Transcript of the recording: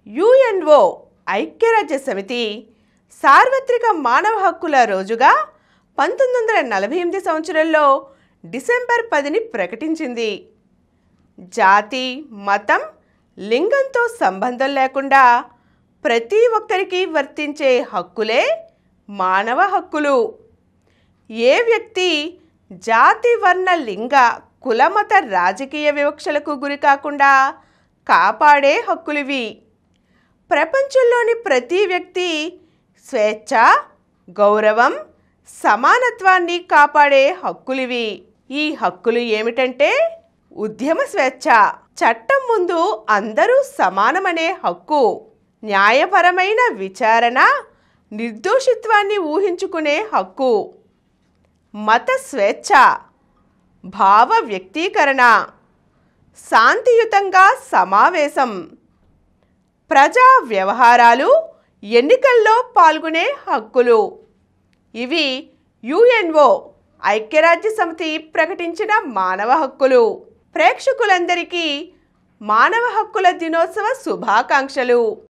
UNO ఐక్యరాజ్య సమితి సార్వత్రిక మానవ హక్కుల రోజుగా 1948 సంవత్సరంలో డిసెంబర్ 10ని ప్రకటించింది. జాతి, మతం, లింగంతో సంబంధం లేకుండా ప్రతి ఒక్కరికి వర్తించే హక్కులే మానవ హక్కులు. ఏ వ్యక్తి జాతి, వర్ణ, లింగ, కులమత, రాజకీయ వివక్షలకు గురి కాకుండా కాపాడే హక్కులివి. ప్రపంచంలోని ప్రతి వ్యక్తి స్వేచ్ఛ, గౌరవం, సమానత్వాన్ని కాపాడే హక్కులివి. ఈ హక్కులు ఏమిటంటే ఉద్యమ స్వేచ్ఛ, చట్టం ముందు అందరూ సమానమనే హక్కు, న్యాయపరమైన విచారణ, నిర్దోషిత్వాన్ని ఊహించుకునే హక్కు, మత స్వేచ్ఛ, భావ వ్యక్తీకరణ, శాంతియుతంగా సమావేశం, ప్రజా వ్యవహారాలు, ఎన్నికల్లో పాల్గొనే హక్కులు. ఇవి యుఎన్ఓ ఐక్యరాజ్య సమితి ప్రకటించిన మానవ హక్కులు. ప్రేక్షకులందరికీ మానవ హక్కుల దినోత్సవ శుభాకాంక్షలు.